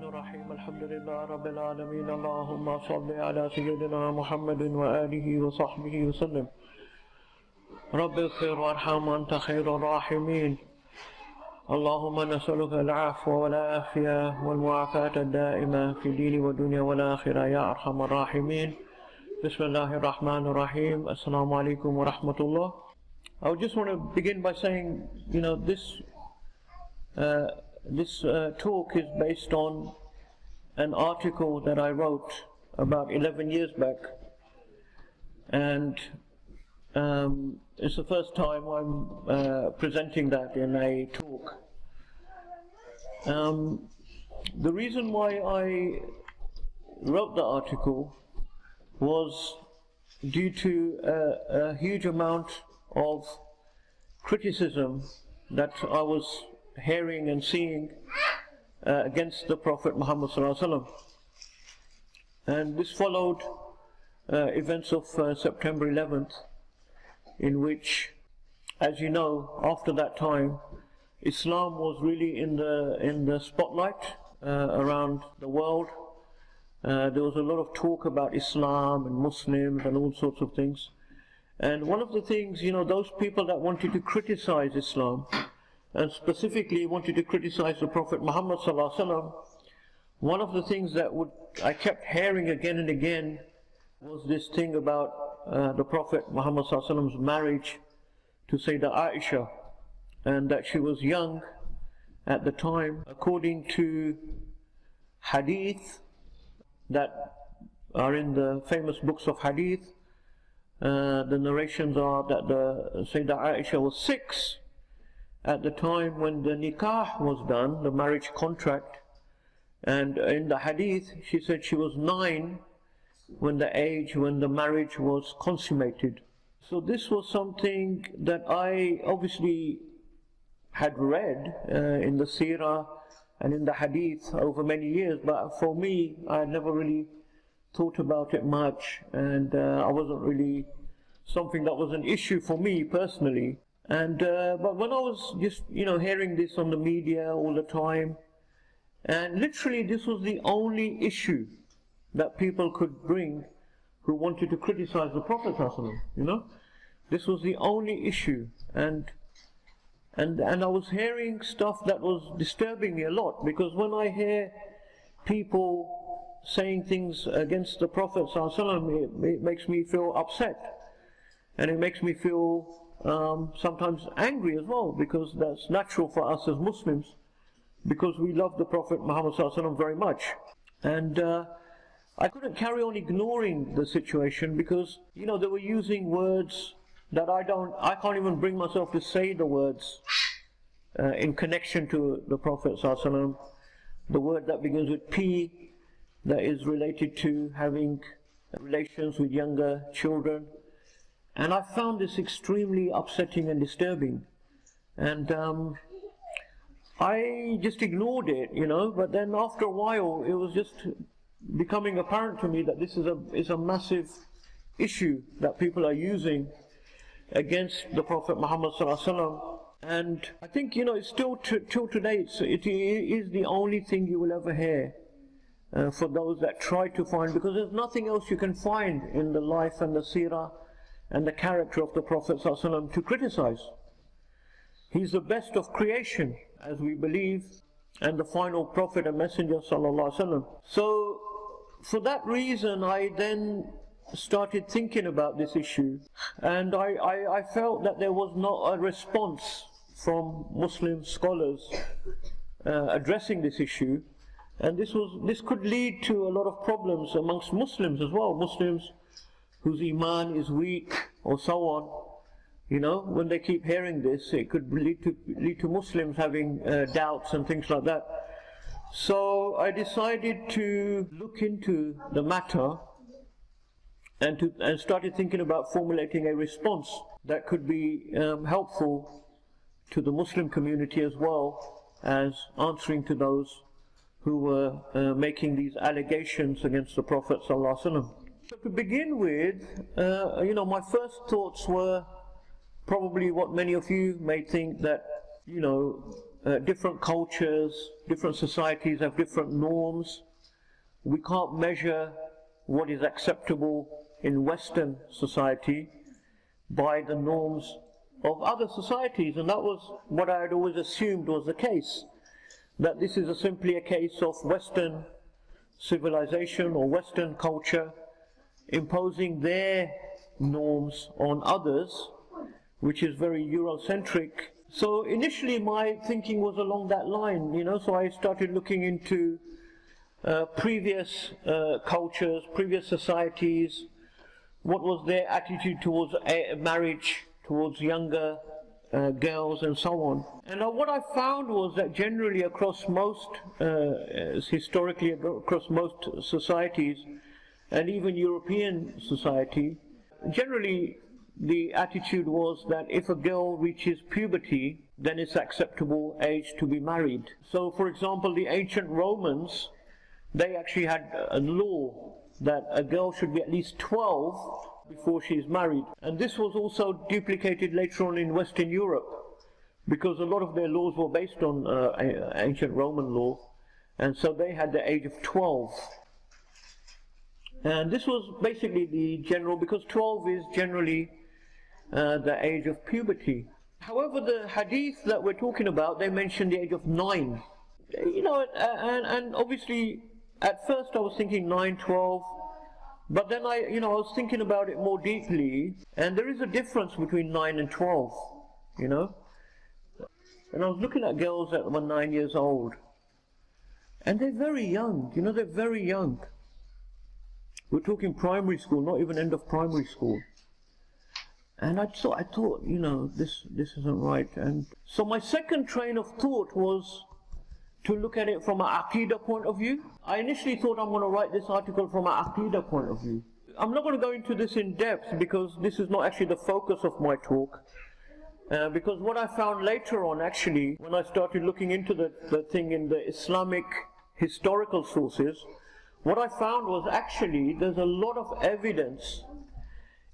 الرحمن الرحيم الحمد لله رب العالمين اللهم صل على سيدنا محمد وآله وصحبه وسلم رب اغفر وارحم وأنت خير الراحمين اللهم نسألك العفو والعافية والمعافاة الدائمة في دين والدنيا والآخرة يا أرحم الراحمين بسم الله الرحمن الرحيم السلام عليكم ورحمة الله. I just want to begin by saying, this talk is based on an article that I wrote about 11 years back, and it's the first time I'm presenting that in a talk. The reason why I wrote the article was due to a huge amount of criticism that I was hearing and seeing against the Prophet Muhammad ﷺ. And this followed events of September 11th, in which, as you know, after that time, Islam was really in the spotlight around the world. There was a lot of talk about Islam and Muslims and all sorts of things. And one of the things, those people that wanted to criticize Islam, and specifically wanted to criticize the Prophet Muhammad ﷺ, one of the things that I kept hearing again and again was this thing about the Prophet Muhammad ﷺ's marriage to Sayyida Aisha, and that she was young at the time. According to Hadith that are in the famous books of Hadith, the narrations are that the Sayyida Aisha was 6 at the time when the nikah was done, the marriage contract, and in the Hadith she said she was 9 when the marriage was consummated. So this was something that I obviously had read in the seerah and in the Hadith over many years, but for me I had never really thought about it much, and I wasn't really something that was an issue for me personally. And but when I was just hearing this on the media all the time, and literally this was the only issue that people could bring who wanted to criticize the Prophet ﷺ, this was the only issue, and I was hearing stuff that was disturbing me a lot, because when I hear people saying things against the Prophet ﷺ, it makes me feel upset, and it makes me feel sometimes angry as well, because that's natural for us as Muslims, because we love the Prophet Muhammad ﷺ very much. And I couldn't carry on ignoring the situation, because they were using words that I can't even bring myself to say the words in connection to the Prophet ﷺ. The word that begins with P, that is related to having relations with younger children. And I found this extremely upsetting and disturbing, and I just ignored it, but then after a while it was just becoming apparent to me that this is a massive issue that people are using against the Prophet Muhammad ﷺ. And I think it's still till today it is the only thing you will ever hear for those that try to find, because there's nothing else you can find in the life and the seerah and the character of the Prophet ﷺ to criticize. He's the best of creation, as we believe, and the final Prophet and Messenger ﷺ. So for that reason I then started thinking about this issue, and I felt that there was not a response from Muslim scholars addressing this issue, and this could lead to a lot of problems amongst Muslims as well, Muslims whose iman is weak or so on. When they keep hearing this, it could lead to Muslims having doubts and things like that. So I decided to look into the matter and started thinking about formulating a response that could be helpful to the Muslim community, as well as answering to those who were making these allegations against the Prophet ﷺ. So to begin with, my first thoughts were probably what many of you may think, that different cultures, different societies have different norms. We can't measure what is acceptable in Western society by the norms of other societies, and that was what I had always assumed was the case, that this is simply a case of Western civilization or Western culture imposing their norms on others, which is very Eurocentric. So initially my thinking was along that line, so I started looking into previous cultures, previous societies, what was their attitude towards marriage, towards younger girls and so on. And what I found was that generally across most, historically across most societies, and even European society, generally the attitude was that if a girl reaches puberty, then it's acceptable age to be married. So for example, the ancient Romans, they actually had a law that a girl should be at least 12 before she is married. And this was also duplicated later on in Western Europe, because a lot of their laws were based on ancient Roman law, and so they had the age of 12. And this was basically the general, because 12 is generally the age of puberty. However, the hadith that we're talking about, they mention the age of 9. And obviously at first I was thinking 9, 12, but then I was thinking about it more deeply, and there is a difference between 9 and 12, And I was looking at girls that were 9 years old, and they're very young, they're very young. We're talking primary school, not even end of primary school. And I thought, this isn't right. And so my second train of thought was to look at it from an Aqidah point of view. I initially thought I'm going to write this article from an Aqidah point of view. I'm not going to go into this in depth because this is not actually the focus of my talk. Because what I found later on, actually, when I started looking into the thing in the Islamic historical sources, what I found was actually there's a lot of evidence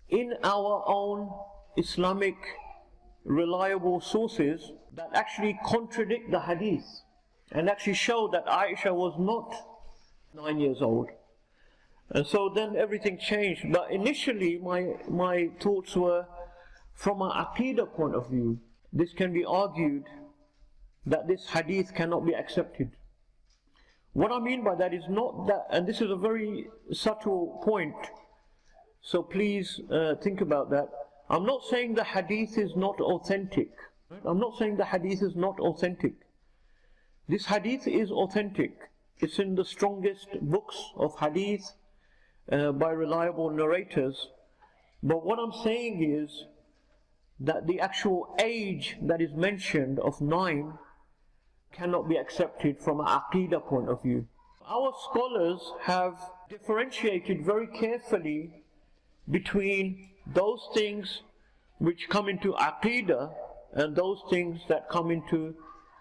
in our own Islamic reliable sources that actually contradict the hadith and actually show that Aisha was not 9 years old. And so then everything changed. But initially my thoughts were from an Aqidah point of view. This can be argued that this hadith cannot be accepted. What I mean by that is not that, and this is a very subtle point, so please think about that. I'm not saying the hadith is not authentic. I'm not saying the hadith is not authentic. This hadith is authentic. It's in the strongest books of hadith by reliable narrators. But what I'm saying is that the actual age that is mentioned of 9 cannot be accepted from an Aqidah point of view. Our scholars have differentiated very carefully between those things which come into Aqidah and those things that come into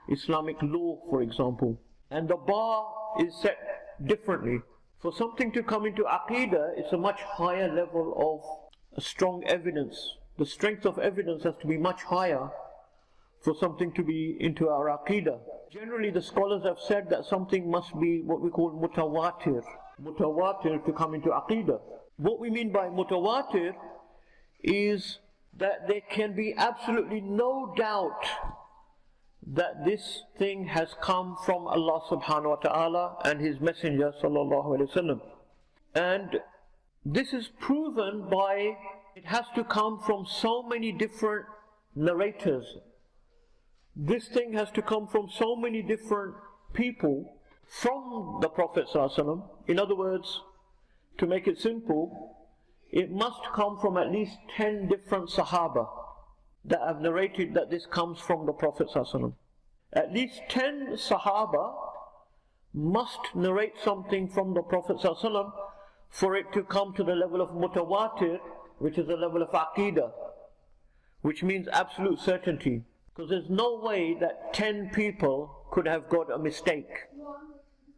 Islamic law, for example. And the bar is set differently. For something to come into Aqidah, it's a much higher level of strong evidence. The strength of evidence has to be much higher for something to be into our Aqidah. Generally the scholars have said that something must be what we call mutawatir. Mutawatir to come into Aqidah. What we mean by mutawatir is that there can be absolutely no doubt that this thing has come from Allah subhanahu wa ta'ala and His Messenger sallallahu alayhi wa sallam. And this is proven by, it has to come from so many different narrators. This thing has to come from so many different people from the Prophet sallallahu alaihi wasallam. In other words, to make it simple, it must come from at least 10 different Sahaba that have narrated that this comes from the Prophet sallallahu alaihi wasallam. At least 10 Sahaba must narrate something from the Prophet sallallahu alaihi wasallam for it to come to the level of mutawatir, which is the level of Aqidah, which means absolute certainty. Because there's no way that 10 people could have got a mistake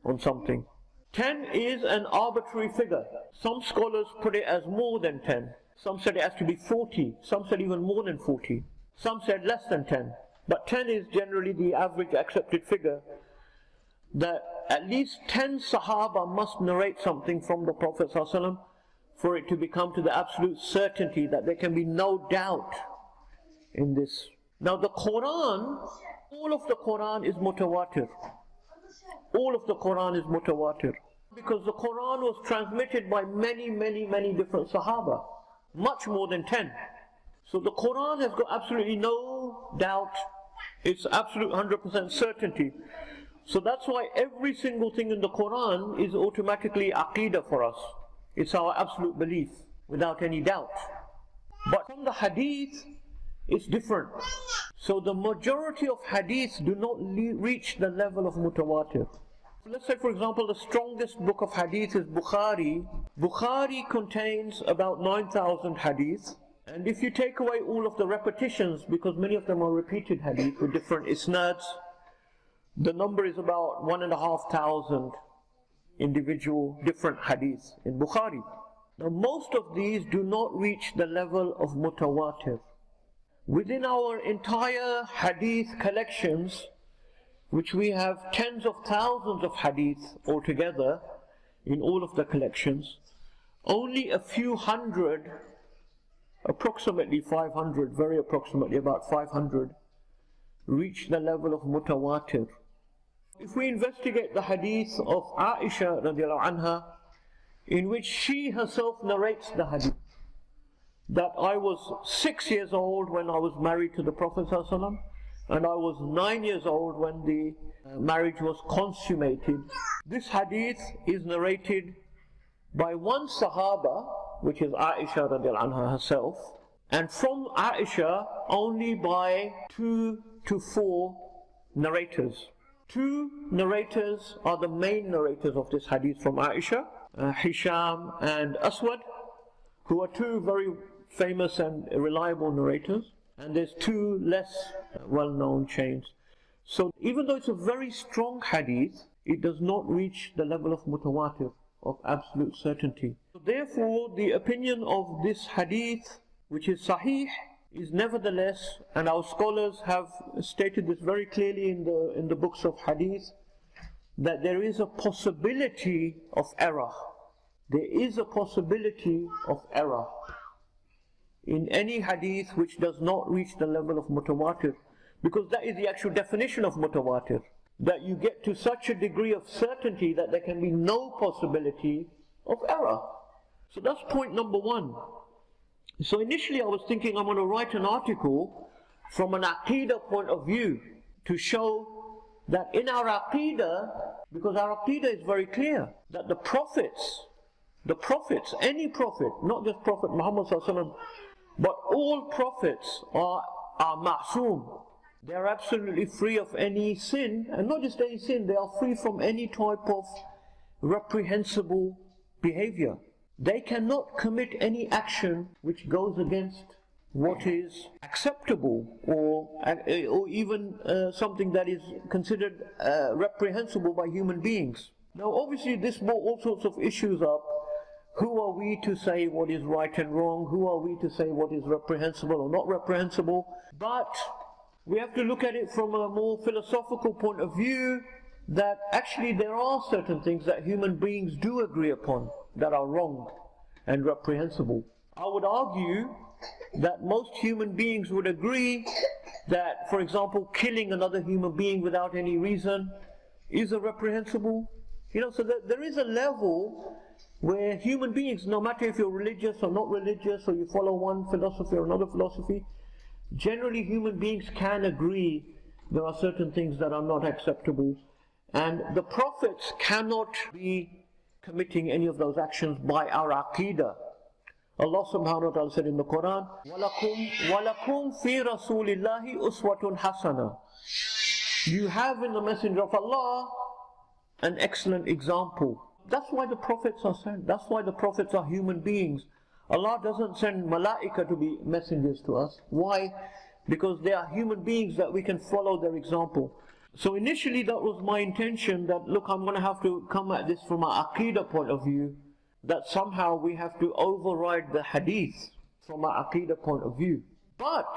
on something. 10 is an arbitrary figure. Some scholars put it as more than 10. Some said it has to be 40. Some said even more than 40. Some said less than 10. but 10 is generally the average accepted figure, that at least 10 Sahaba must narrate something from the Prophet ﷺ for it to become to the absolute certainty that there can be no doubt in this. Now the Quran, all of the Quran is mutawatir. All of the Quran is mutawatir. Because the Quran was transmitted by many different Sahaba. Much more than 10. So the Quran has got absolutely no doubt. It's absolute 100% certainty. So that's why every single thing in the Quran is automatically aqidah for us. It's our absolute belief, without any doubt. But from the Hadith, it's different. So the majority of Hadith do not reach the level of mutawatir. Let's say, for example, the strongest book of Hadith is Bukhari. Bukhari contains about 9,000 Hadith. And if you take away all of the repetitions, because many of them are repeated Hadith with different isnads, the number is about 1,500 individual different Hadith in Bukhari. Now most of these do not reach the level of mutawatir. Within our entire Hadith collections, which we have tens of thousands of Hadith altogether in all of the collections, only a few hundred, approximately 500, very approximately about 500, reach the level of mutawatir. If we investigate the Hadith of Aisha radiallahu anha, in which she herself narrates the Hadith, that I was 6 years old when I was married to the Prophet ﷺ, and I was 9 years old when the marriage was consummated. This Hadith is narrated by one Sahaba, which is Aisha radiallahu anha herself, and from Aisha only by 2 to 4 narrators. 2 narrators are the main narrators of this Hadith from Aisha, Hisham and Aswad, who are 2 very famous and reliable narrators, and there's 2 less well-known chains. So even though it's a very strong Hadith, it does not reach the level of mutawatir, of absolute certainty. So therefore, the opinion of this Hadith, which is Sahih, is nevertheless, and our scholars have stated this very clearly in the books of Hadith, that there is a possibility of error. There is a possibility of error in any Hadith which does not reach the level of mutawatir, because that is the actual definition of mutawatir, that you get to such a degree of certainty that there can be no possibility of error. So that's point number 1. So initially I was thinking I'm going to write an article from an Aqidah point of view to show that in our Aqidah, because our Aqidah is very clear, that the prophets, any prophet, not just Prophet Muhammad ﷺ, but all prophets are ma'soom. They are absolutely free of any sin, and not just any sin, they are free from any type of reprehensible behavior. They cannot commit any action which goes against what is acceptable, or even something that is considered reprehensible by human beings. Now obviously this brought all sorts of issues up. Who are we to say what is right and wrong? Who are we to say what is reprehensible or not reprehensible? But we have to look at it from a more philosophical point of view, that actually there are certain things that human beings do agree upon that are wrong and reprehensible. I would argue that most human beings would agree that, for example, killing another human being without any reason is a reprehensible. So there is a level where human beings, no matter if you're religious or not religious, or you follow one philosophy or another philosophy, generally human beings can agree there are certain things that are not acceptable, and the prophets cannot be committing any of those actions by our Aqidah. Allah subhanahu wa ta'ala said in the Quran, وَلَكُمْ فِي رَسُولِ اللَّهِ أُسْوَةٌ حَسَنَةٌ. You have in the Messenger of Allah an excellent example. That's why the prophets are sent. That's why the prophets are human beings. Allah doesn't send malaika to be messengers to us. Why? Because they are human beings that we can follow their example. So initially that was my intention, that look, I'm going to have to come at this from an Aqidah point of view, that somehow we have to override the Hadith from an Aqidah point of view. But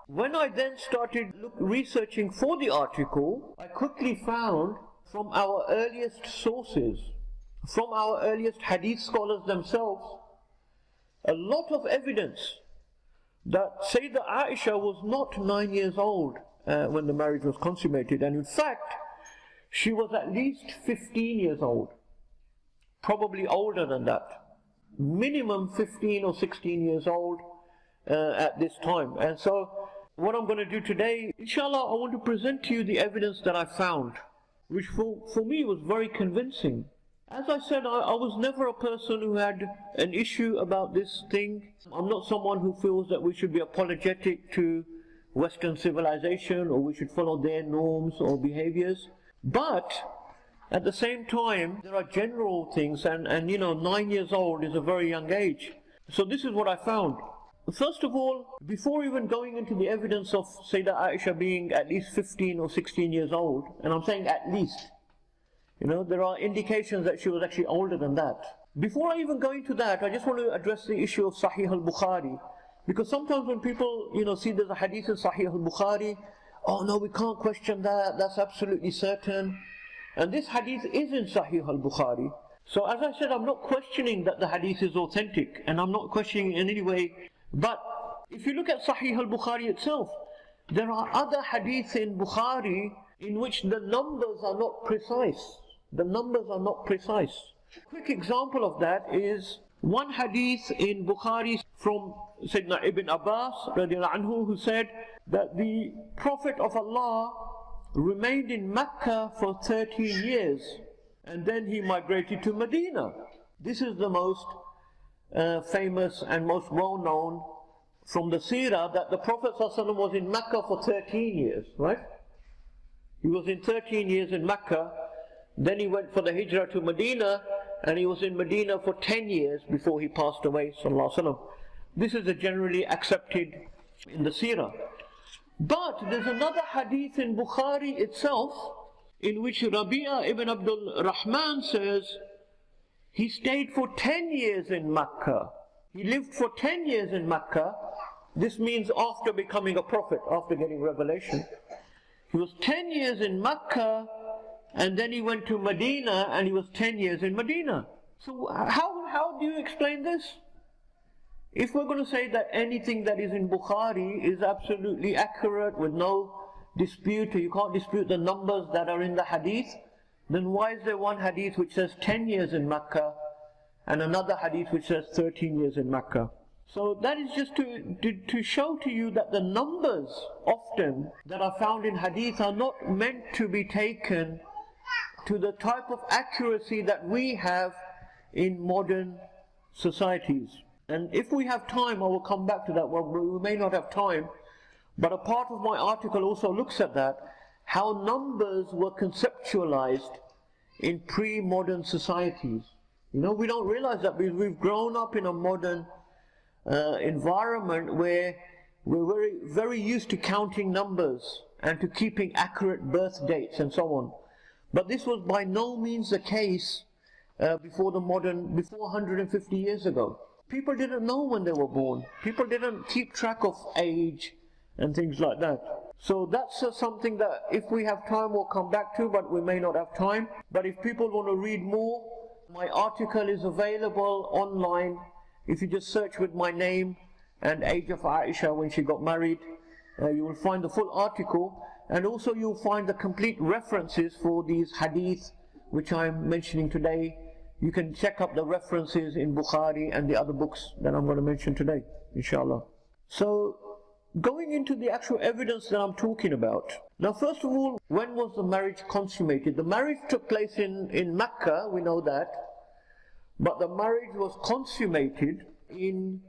when I then started researching for the article, I quickly found from our earliest sources, from our earliest hadith scholars themselves, a lot of evidence that Sayyida Aisha was not 9 years old when the marriage was consummated, and in fact she was at least 15 years old, probably older than that, minimum 15 or 16 years old at this time. And so what I'm going to do today, inshallah, I want to present to you the evidence that I found, which for me was very convincing. As I said, I was never a person who had an issue about this thing. I'm not someone who feels that we should be apologetic to Western civilization or we should follow their norms or behaviors. But at the same time, there are general things, and you know, 9 years old is a very young age. So this is what I found. First of all, before even going into the evidence of Sayyida Aisha being at least 15 or 16 years old, and I'm saying at least, you know, there are indications that she was actually older than that. Before I even go into that, I just want to address the issue of Sahih al-Bukhari. Because sometimes when people, you know, see there's a hadith in Sahih al-Bukhari, oh no, we can't question that, that's absolutely certain. And this hadith is in Sahih al-Bukhari. So as I said, I'm not questioning that the hadith is authentic, and I'm not questioning in any way. But if you look at Sahih al-Bukhari itself, there are other hadiths in Bukhari in which the numbers are not precise. The numbers are not precise. A quick example of that is one hadith in Bukhari from Sayyidina Ibn Abbas radiallahu anhu, who said that the Prophet of Allah remained in Mecca for 13 years and then he migrated to Medina. This is the most famous and most well known from the seerah, that the Prophet ﷺ was in Mecca for 13 years, right? He was in 13 years in Mecca, then he went for the hijrah to Medina, and he was in Medina for 10 years before he passed away, sallallahu alaihi wasallam. This is a generally accepted in the seerah. But there's another hadith in Bukhari itself in which Rabi'a ibn Abdul Rahman says he stayed for 10 years in Mecca. He lived for 10 years in Mecca. This means after becoming a prophet, after getting revelation. He was 10 years in Mecca, and then he went to Medina and he was 10 years in Medina. So how do you explain this? If we're going to say that anything that is in Bukhari is absolutely accurate with no dispute, or you can't dispute the numbers that are in the hadith, then why is there one hadith which says 10 years in Mecca and another hadith which says 13 years in Mecca? So that is just to show to you that the numbers often that are found in hadith are not meant to be taken to the type of accuracy that we have in modern societies. And if we have time, I will come back to that. Well, we may not have time, but a part of my article also looks at that, how numbers were conceptualized in pre-modern societies. You know, we don't realize that because we've grown up in a modern environment where we're very used to counting numbers and to keeping accurate birth dates and so on. But this was by no means the case before 150 years ago. People didn't know when they were born. People didn't keep track of age and things like that. So that's something that if we have time we'll come back to, but we may not have time. But if people want to read more, my article is available online. If you just search with my name and age of Aisha when she got married, you will find the full article, and also you'll find the complete references for these hadith which I'm mentioning today. You can check up the references in Bukhari and the other books that I'm going to mention today, inshallah. So, going into the actual evidence that I'm talking about. Now first of all, when was the marriage consummated? The marriage took place in Mecca, we know that. But the marriage was consummated in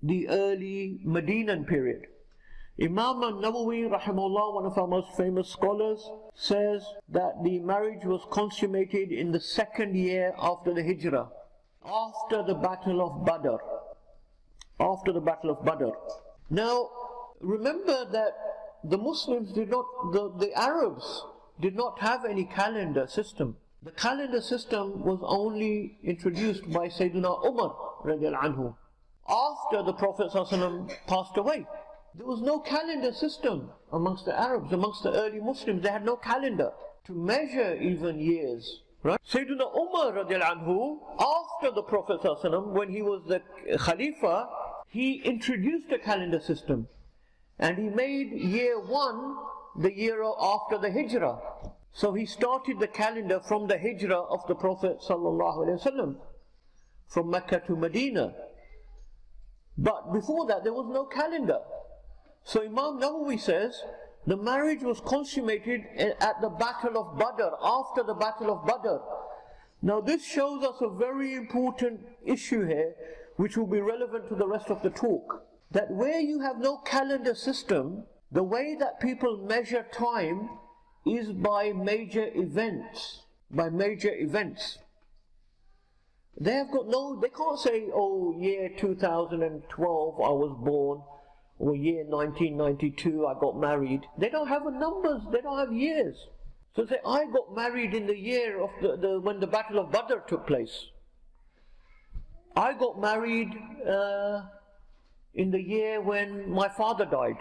the early Medinan period. Imam al-Nawawi, rahimahullah, one of our most famous scholars, says that the marriage was consummated in the 2nd year after the Hijrah, after the Battle of Badr. After the Battle of Badr. Now, remember that the Muslims did not, the Arabs did not have any calendar system. The calendar system was only introduced by Sayyidina Umar radiallahu anhu after the Prophet ﷺ passed away. There was no calendar system amongst the Arabs, amongst the early Muslims. They had no calendar to measure even years. Right? Sayyidina Umar radiallahu anhu, after the Prophet ﷺ, when he was the Khalifa, he introduced a calendar system. And he made year 1 the year after the Hijrah. So he started the calendar from the Hijrah of the Prophet ﷺ, from Mecca to Medina. But before that there was no calendar. So Imam Nawawi says the marriage was consummated at the Battle of Badr, after the Battle of Badr. Now this shows us a very important issue here, which will be relevant to the rest of the talk. That where you have no calendar system, the way that people measure time is by major events. By major events. They have got no, they can't say, oh, year 2012 I was born, or year 1992 I got married. They don't have numbers, they don't have years. So say, I got married in the year of when the Battle of Badr took place. I got married in the year when my father died.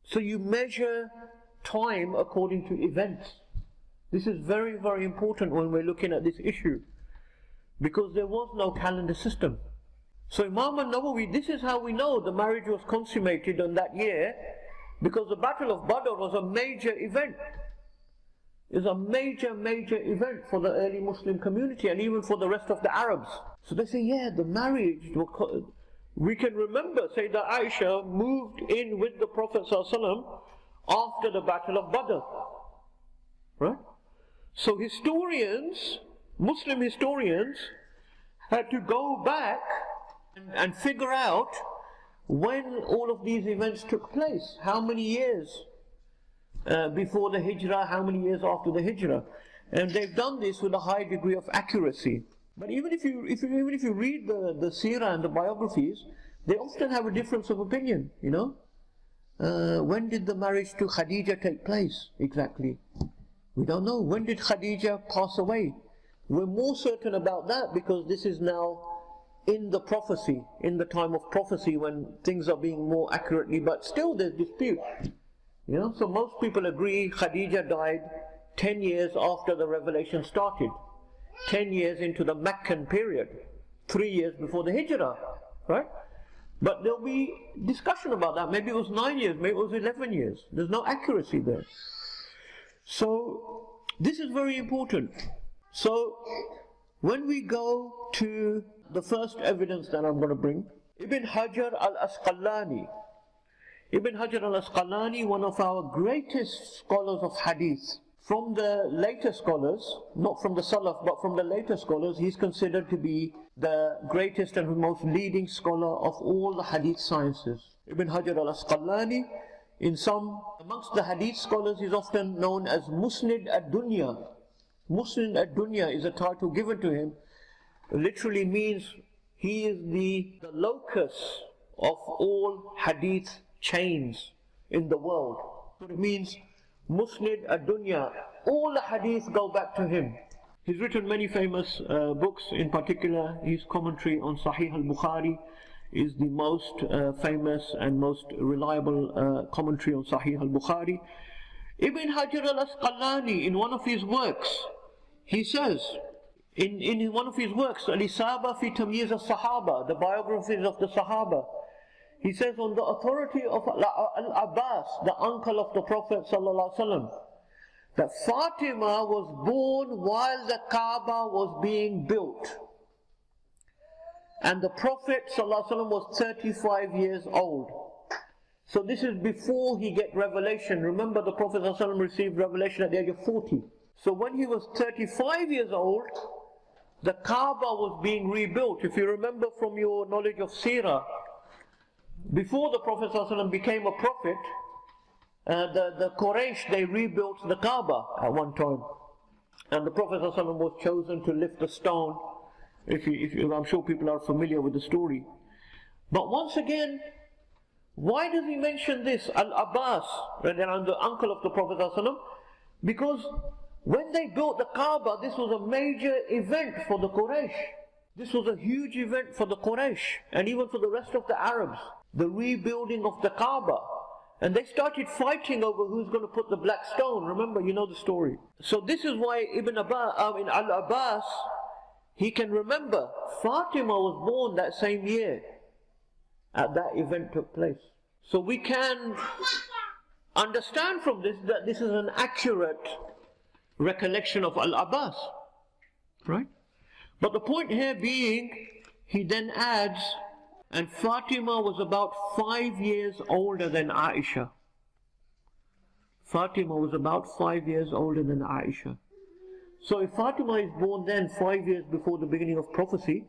So you measure time according to events. This is very, very important when we're looking at this issue, because there was no calendar system. So Imam al-Nawawi, this is how we know the marriage was consummated on that year, because the Battle of Badr was a major event. It was a major, major event for the early Muslim community and even for the rest of the Arabs. So they say, yeah, the marriage, we can remember Sayyida Aisha moved in with the Prophet ﷺ after the Battle of Badr. Right? So historians, Muslim historians, had to go back and figure out when all of these events took place. How many years before the Hijrah, how many years after the Hijrah. And they've done this with a high degree of accuracy. But even if you read the seerah and the biographies, they often have a difference of opinion, you know. When did the marriage to Khadija take place exactly? We don't know. When did Khadija pass away? We're more certain about that because this is now in the prophecy, in the time of prophecy when things are being more accurately, but still there's dispute. You know, so most people agree Khadija died 10 years after the revelation started. 10 years into the Meccan period, 3 years before the Hijrah, right? But there'll be discussion about that. Maybe it was 9 years, maybe it was 11 years. There's no accuracy there. So this is very important. So when we go to the first evidence that I'm going to bring, Ibn Hajar al-Asqalani. Ibn Hajar al-Asqalani, one of our greatest scholars of hadith. From the later scholars, not from the Salaf, but from the later scholars, he's considered to be the greatest and most leading scholar of all the hadith sciences. Ibn Hajar al-Asqalani, amongst the hadith scholars, is often known as Musnid ad-Dunya. Musnid ad-Dunya is a title given to him. It literally means he is the locus of all hadith chains in the world. So it means Musnid ad-Dunya, all the hadith go back to him. He's written many famous books. In particular, his commentary on Sahih al-Bukhari is the most famous and most reliable commentary on Sahih al-Bukhari. Ibn Hajar al-Asqalani, in one of his works, he says, in one of his works, Al-Isaba fi Tamyiz al-Sahaba, the biographies of the Sahaba, he says, on the authority of Al-Abbas, the uncle of the Prophet ﷺ, that Fatima was born while the Kaaba was being built. And the Prophet ﷺ was 35 years old. So this is before he get revelation. Remember, the Prophet ﷺ received revelation at the age of 40. So when he was 35 years old, the Kaaba was being rebuilt. If you remember from your knowledge of Seerah, before the Prophet ﷺ became a prophet, the Quraysh, they rebuilt the Kaaba at one time. And the Prophet ﷺ was chosen to lift the stone. I'm sure people are familiar with the story. But once again, why does he mention this? Al-Abbas, the uncle of the Prophet ﷺ, because when they built the Kaaba, this was a major event for the Quraysh. This was a huge event for the Quraysh and even for the rest of the Arabs, the rebuilding of the Kaaba. And they started fighting over who's going to put the black stone. Remember, you know the story. So this is why Al-Abbas, he can remember Fatima was born that same year at that event took place. So we can understand from this that this is an accurate recollection of Al-Abbas, right? But the point here being, he then adds, and Fatima was about 5 years older than Aisha. Fatima was about 5 years older than Aisha. So if Fatima is born then 5 years before the beginning of prophecy,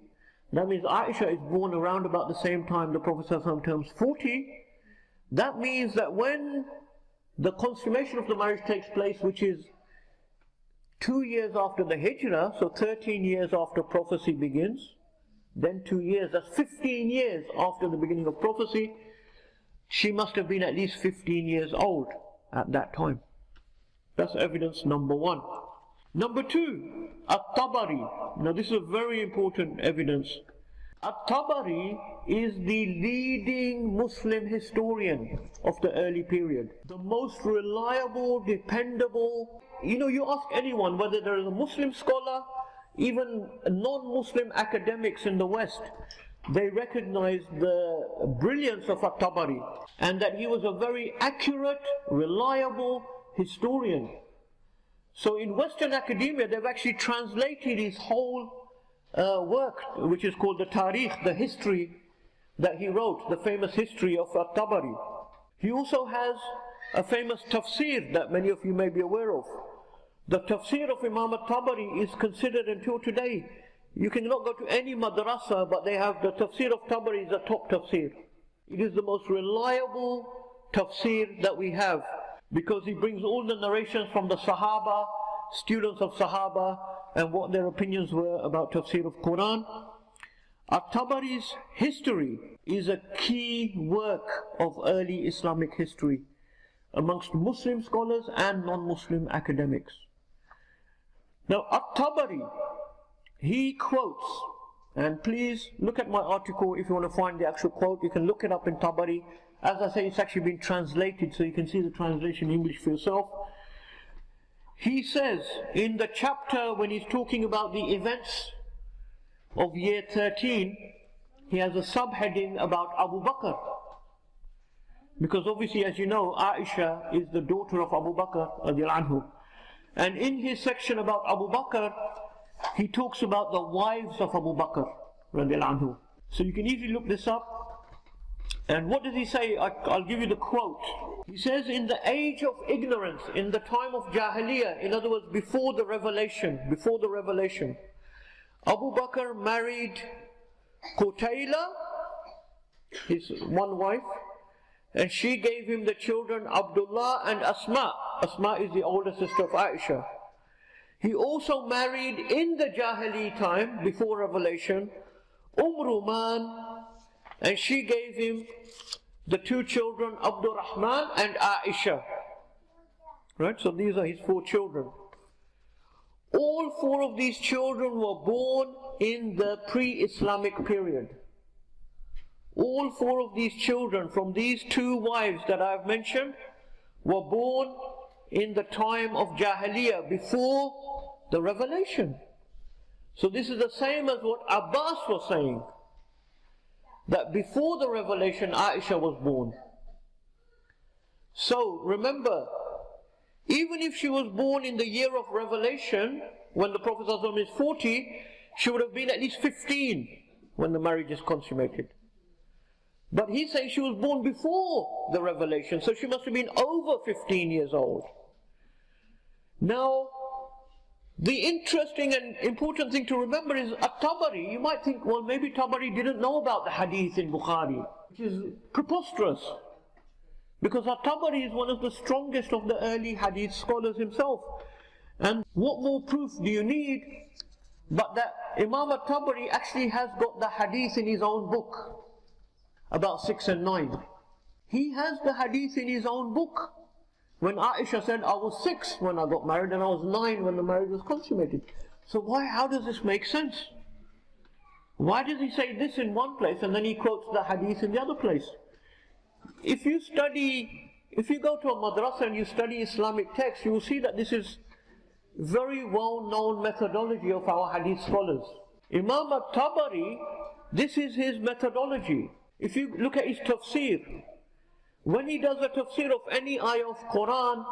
that means Aisha is born around about the same time the Prophet ﷺ turns 40. That means that when the consummation of the marriage takes place, which is 2 years after the Hijrah, so 13 years after prophecy begins, then 2 years, that's 15 years after the beginning of prophecy, she must have been at least 15 years old at that time. That's evidence number one. Number two, At-Tabari. Now this is a very important evidence. At-Tabari is the leading Muslim historian of the early period. The most reliable, dependable. You ask anyone, whether there is a Muslim scholar, even non-Muslim academics in the West, they recognize the brilliance of At-Tabari and that he was a very accurate, reliable historian. So in Western academia, they've actually translated his whole work, which is called the Tarikh, the history that he wrote, the famous history of At-Tabari. He also has a famous tafsir that many of you may be aware of. The tafsir of Imam At-Tabari is considered until today. You cannot go to any madrasa, but they have the tafsir of Tabari is the top tafsir. It is the most reliable tafsir that we have, because he brings all the narrations from the Sahaba, students of Sahaba, and what their opinions were about tafsir of Quran. At-Tabari's history is a key work of early Islamic history amongst Muslim scholars and non-Muslim academics. Now At-Tabari, he quotes, and please look at my article if you want to find the actual quote. You can look it up in Tabari. As I say, it's actually been translated, so you can see the translation in English for yourself. He says in the chapter when he's talking about the events of year 13, he has a subheading about Abu Bakr. Because obviously, as you know, Aisha is the daughter of Abu Bakr radiallahu anhu. And in his section about Abu Bakr, he talks about the wives of Abu Bakr radiallahu anhu. So you can easily look this up. And what does he say? I'll give you the quote. He says, in the age of ignorance, in the time of Jahiliyyah, in other words, before the revelation, Abu Bakr married Qutayla, his one wife, and she gave him the children Abdullah and Asma. Asma is the older sister of Aisha. He also married in the Jahili time, before revelation, Ruman, and she gave him the two children, Abdur Rahman and Aisha. Right, so these are his 4 children. All 4 of these children were born in the pre-Islamic period. All 4 of these children from these 2 wives that I have mentioned were born in the time of Jahiliyyah, before the revelation. So this is the same as what Abbas was saying, that before the revelation Aisha was born. So remember, even if she was born in the year of revelation, when the Prophet ﷺ is 40, she would have been at least 15 when the marriage is consummated. But he says she was born before the revelation, so she must have been over 15 years old. Now, the interesting and important thing to remember is At-Tabari. You might think, well, maybe Tabari didn't know about the Hadith in Bukhari, which is preposterous, because At-Tabari is one of the strongest of the early Hadith scholars himself. And what more proof do you need but that Imam At-Tabari actually has got the Hadith in his own book, about 6 and 9. He has the Hadith in his own book. When Aisha said, I was 6 when I got married and I was 9 when the marriage was consummated. So how does this make sense? Why does he say this in one place and then he quotes the hadith in the other place? If you go to a madrasa and you study Islamic texts, you will see that this is very well-known methodology of our hadith scholars. Imam al-Tabari, this is his methodology. If you look at his tafsir, when he does a tafsir of any ayah of Quran,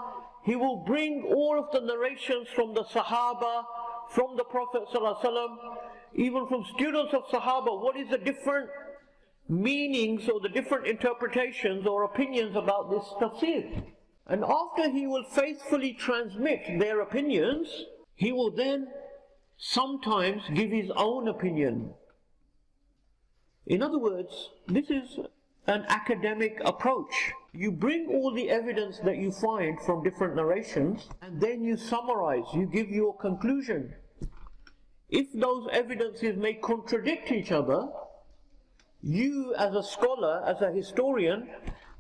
he will bring all of the narrations from the Sahaba, from the Prophet ﷺ, even from students of Sahaba, what is the different meanings or the different interpretations or opinions about this tafsir. And after he will faithfully transmit their opinions, he will then sometimes give his own opinion. In other words, this is an academic approach. You bring all the evidence that you find from different narrations and then you summarize, you give your conclusion. If those evidences may contradict each other, you as a scholar, as a historian,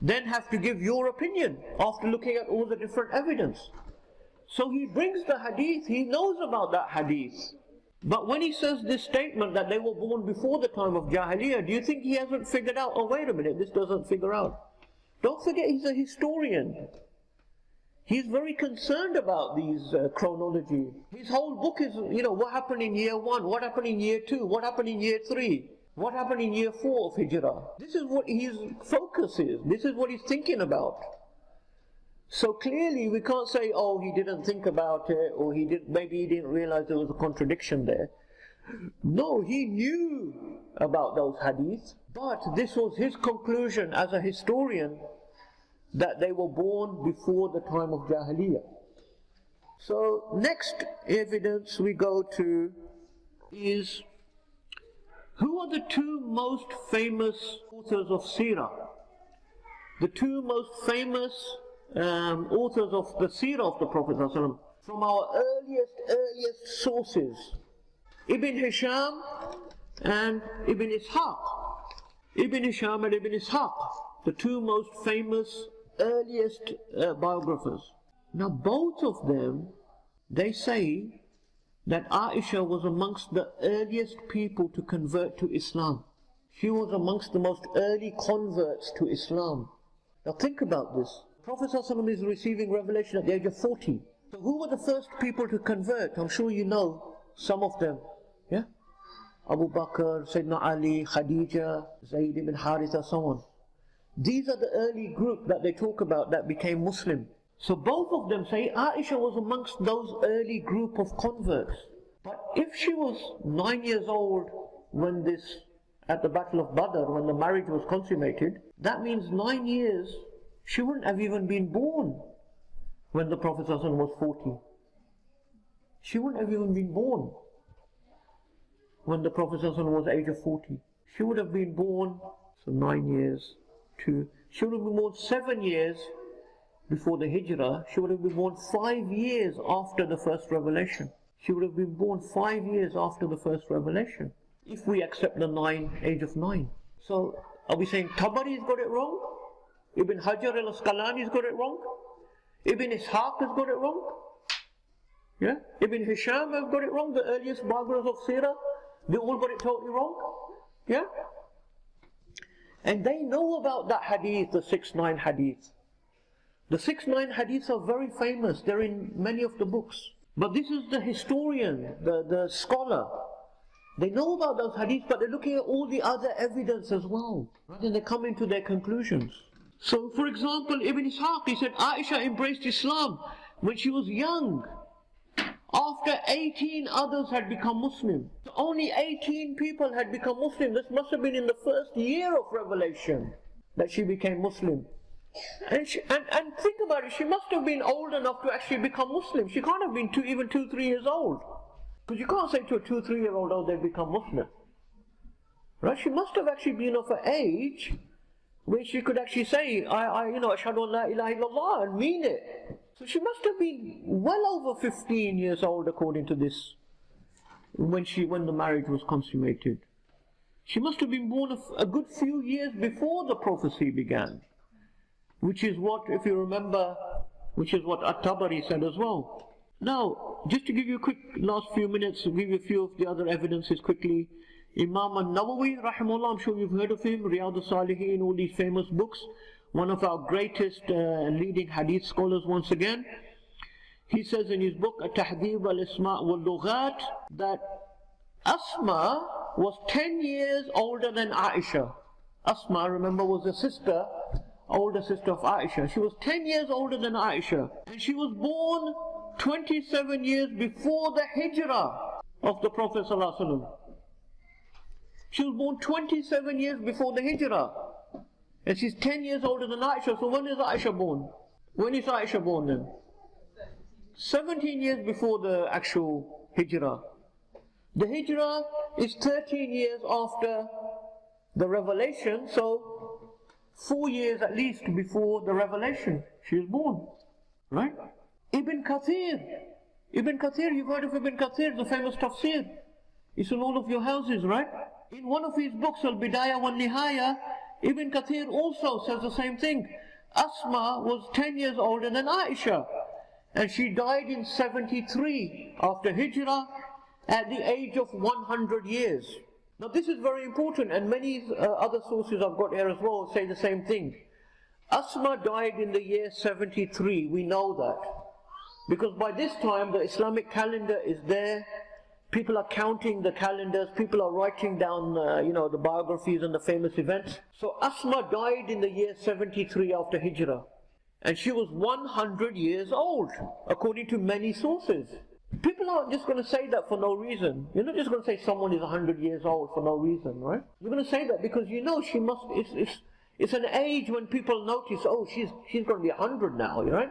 then have to give your opinion after looking at all the different evidence. So he brings the hadith, he knows about that hadith. But when he says this statement that they were born before the time of Jahiliyyah, do you think he hasn't figured out, oh wait a minute, this doesn't figure out? Don't forget he's a historian. He's very concerned about these chronology. His whole book is, what happened in year 1, what happened in year 2, what happened in year 3, what happened in year 4 of Hijrah. This is what his focus is. This is what he's thinking about. So clearly we can't say, oh, he didn't think about it, or maybe he didn't realize there was a contradiction there. No, he knew about those hadiths, but this was his conclusion as a historian, that they were born before the time of Jahiliyyah. So next evidence we go to is, who are the two most famous authors of Seerah? The two most famous authors of the Seerah of the Prophet ﷺ, from our earliest sources, Ibn Hisham and Ibn Ishaq. Ibn Hisham and Ibn Ishaq, the two most famous earliest biographers. Now both of them, they say that Aisha was amongst the earliest people to convert to Islam. She was amongst the most early converts to Islam. Now think about this. Prophet ﷺ is receiving revelation at the age of 40. So who were the first people to convert? I'm sure you know some of them. Yeah? Abu Bakr, Sayyidina Ali, Khadija, Zayd ibn Haritha, so on. These are the early group that they talk about that became Muslim. So both of them say Aisha was amongst those early group of converts. But if she was 9 years old when at the Battle of Badr, when the marriage was consummated, that means 9 years, she wouldn't have even been born when the Prophet ﷺ was 40. She wouldn't have even been born when the Prophet ﷺ was age of 40. She would have been born, so 9 years, she would have been born 7 years before the Hijrah. She would have been born 5 years after the first revelation. She would have been born 5 years after the first revelation, if we accept the age of 9. So, are we saying Tabari's got it wrong? Ibn Hajar al-Asqalani's got it wrong? Ibn Ishaq has got it wrong? Yeah? Ibn Hisham has got it wrong? The earliest biographers of Seerah, they all got it totally wrong? Yeah? And they know about that hadith, the 6-9 hadith. The 6-9 hadiths are very famous. They're in many of the books. But this is the historian, the scholar. They know about those hadiths, but they're looking at all the other evidence as well. Right? And they're coming to their conclusions. So, for example, Ibn Ishaq, he said Aisha embraced Islam when she was young, after 18 others had become Muslim. So only 18 people had become Muslim. This must have been in the first year of revelation that she became Muslim. And think about it, she must have been old enough to actually become Muslim. She can't have been even 2-3 years old. Because you can't say to a 2-3-year-old, oh, they've become Muslim. Right? She must have actually been of an age where she could actually say, Ashhadu an la ilaha illallah, and mean it. So she must have been well over 15 years old according to this, when the marriage was consummated. She must have been born a good few years before the prophecy began. Which is what, if you remember, which is what At-Tabari said as well. Now, just to give you a quick last few minutes, to give you a few of the other evidences quickly. Imam al-Nawawi, rahimahullah, I'm sure you've heard of him, Riyadh al-Salihin, all these famous books, one of our greatest leading hadith scholars once again. He says in his book, At-Tahdhib al-Isma' wal-Lughat, that Asma was 10 years older than Aisha. Asma, remember, was a sister, older sister of Aisha. She was 10 years older than Aisha. And she was born 27 years before the hijrah of the Prophet ﷺ. She was born 27 years before the hijrah. And she's 10 years older than Aisha. So when is Aisha born? When is Aisha born then? 17 years before the actual hijrah. The hijrah is 13 years after the revelation, so 4 years at least before the revelation she was born, right? Ibn Kathir, you've heard of Ibn Kathir, the famous tafsir. It's in all of your houses, right? In one of his books, Al-Bidayah wa Nihaya, Ibn Kathir also says the same thing. Asma was 10 years older than Aisha, and she died in 73 after hijrah at the age of 100 years. Now this is very important, and many other sources I've got here as well say the same thing. Asma died in the year 73, we know that. Because by this time the Islamic calendar is there, people are counting the calendars, people are writing down the biographies and the famous events. So Asma died in the year 73 after hijrah. And she was 100 years old, according to many sources. People aren't just going to say that for no reason. You're not just going to say someone is 100 years old for no reason, right? You're going to say that because you know she must, it's an age when people notice, oh, she's going to be 100 now, right?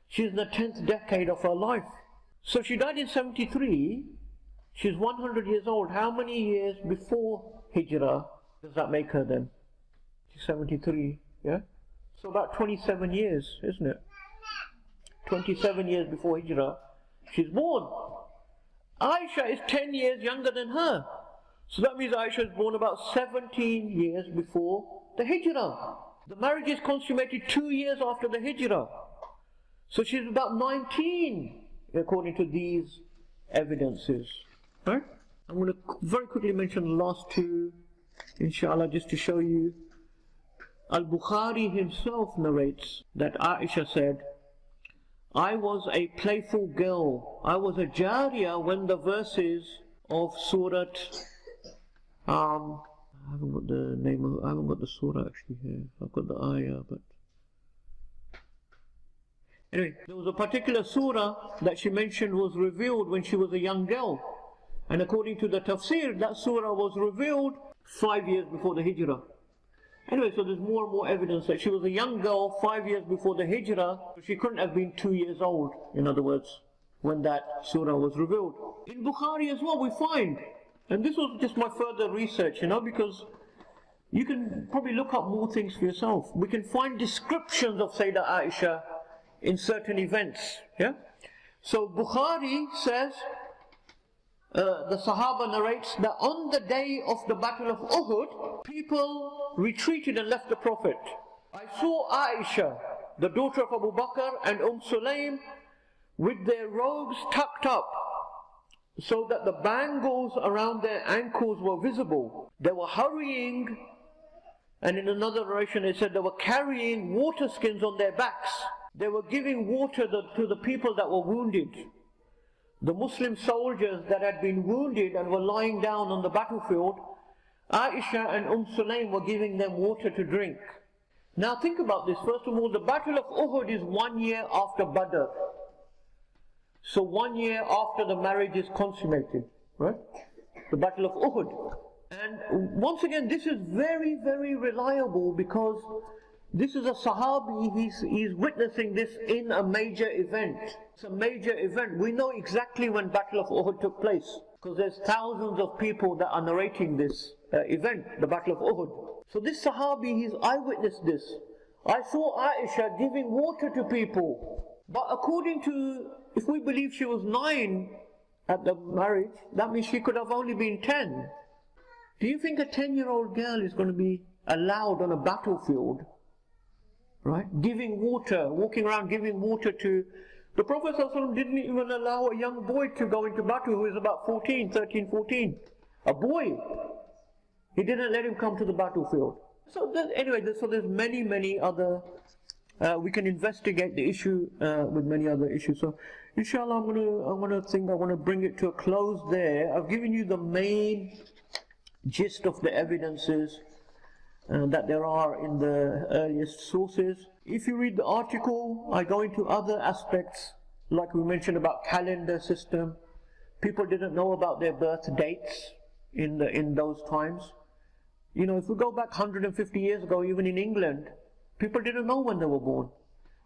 She's in the 10th decade of her life. So she died in 73, she's 100 years old. How many years before hijrah does that make her then? She's 73, yeah? So about 27 years, isn't it? 27 years before hijrah, she's born. Aisha is 10 years younger than her. So that means Aisha is born about 17 years before the hijrah. The marriage is consummated 2 years after the hijrah. So she's about 19, according to these evidences. Right? I'm going to very quickly mention the last two, inshallah, just to show you. Al-Bukhari himself narrates that Aisha said, I was a playful girl, I was a jariyah when the verses of Surah, I haven't got the name of, I haven't got the surah actually here, I've got the ayah, but anyway, there was a particular surah that she mentioned was revealed when she was a young girl, and according to the tafsir, that surah was revealed 5 years before the hijrah. Anyway, so there's more and more evidence that she was a young girl 5 years before the hijrah. She couldn't have been 2 years old, in other words, when that surah was revealed. In Bukhari as well we find, and this was just my further research, because you can probably look up more things for yourself. We can find descriptions of Sayyida Aisha in certain events, yeah? So Bukhari says, the Sahaba narrates that on the day of the Battle of Uhud, people retreated and left the Prophet. I saw Aisha, the daughter of Abu Bakr, and Sulaym with their robes tucked up so that the bangles around their ankles were visible. They were hurrying, and in another narration it said they were carrying water skins on their backs. They were giving water to the people that were wounded. The Muslim soldiers that had been wounded and were lying down on the battlefield, Aisha and Sulaym were giving them water to drink. Now think about this. First of all, the Battle of Uhud is 1 year after Badr. So 1 year after the marriage is consummated, right? The Battle of Uhud. And once again, this is very, very reliable because this is a Sahabi, he's witnessing this in a major event. It's a major event. We know exactly when Battle of Uhud took place because there's thousands of people that are narrating this event, the Battle of Uhud. So this Sahabi, he's eyewitnessed this. I saw Aisha giving water to people. But according to, if we believe she was 9 at the marriage, that means she could have only been 10. Do you think a 10-year-old girl is going to be allowed on a battlefield, right, giving water, walking around giving water to... The Prophet ﷺ didn't even allow a young boy to go into battle who is about 13, 14. A boy. He didn't let him come to the battlefield. So anyway, so there's many other, we can investigate the issue with many other issues. So inshallah, I want to bring it to a close there. I've given you the main gist of the evidences that there are in the earliest sources. If you read the article, I go into other aspects, like we mentioned about calendar system. People didn't know about their birth dates in those times. You know, if we go back 150 years ago, even in England, people didn't know when they were born.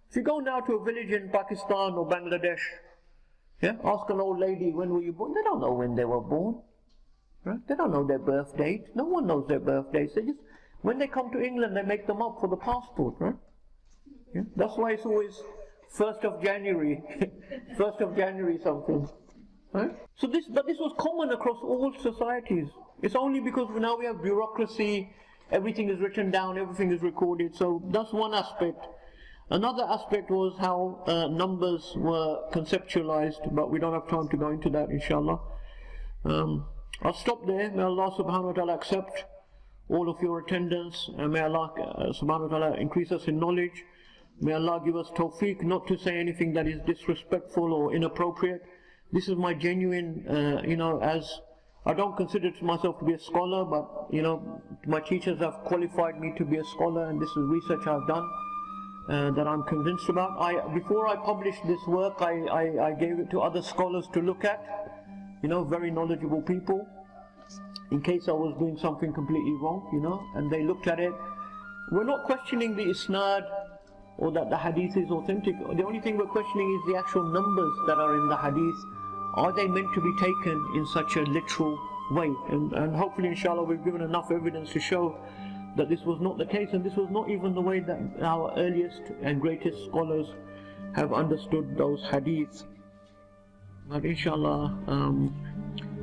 If you go now to a village in Pakistan or Bangladesh, yeah, ask an old lady, when were you born? They don't know when they were born. Right? They don't know their birth date. No one knows their birth dates. They just, when they come to England, they make them up for the passport, right? Yeah? That's why it's always 1st of January, 1st of January something. Right? So but this was common across all societies. It's only because now we have bureaucracy, everything is written down, everything is recorded. So that's one aspect. Another aspect was how numbers were conceptualized, but we don't have time to go into that, inshallah. I'll stop there. May Allah subhanahu wa ta'ala accept all of your attendance, and may Allah subhanahu wa ta'ala increase us in knowledge. May Allah give us tawfiq not to say anything that is disrespectful or inappropriate. This is my genuine, as I don't consider myself to be a scholar, but my teachers have qualified me to be a scholar, and this is research I've done that I'm convinced about. Before I published this work, I gave it to other scholars to look at, very knowledgeable people, in case I was doing something completely wrong, and they looked at it. We're not questioning the isnad or that the hadith is authentic. The only thing we're questioning is the actual numbers that are in the hadith. Are they meant to be taken in such a literal way? And hopefully, inshallah, we've given enough evidence to show that this was not the case, and this was not even the way that our earliest and greatest scholars have understood those hadiths. But inshallah,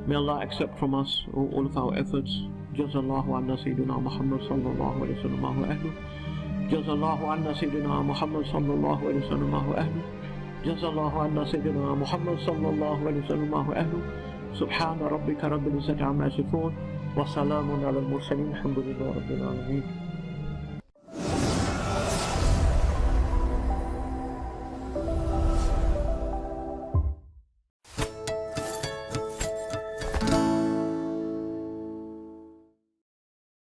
may Allah accept from us all of our efforts. Jazallahu anna Sayyidina Muhammad sallallahu alayhi wa sallam wa ahlu. Jazallahu anna Sayyidina Muhammad sallallahu alayhi wa sallam wa ahlu. Jazallahu anna Sayyidina Muhammad sallallahu alayhi wa sallam wa ahlu. Subhana rabbika rabbil izzati amma yasifun. Wa salamun ala al-mursaleen. Alhamdulillahi rabbil alameen.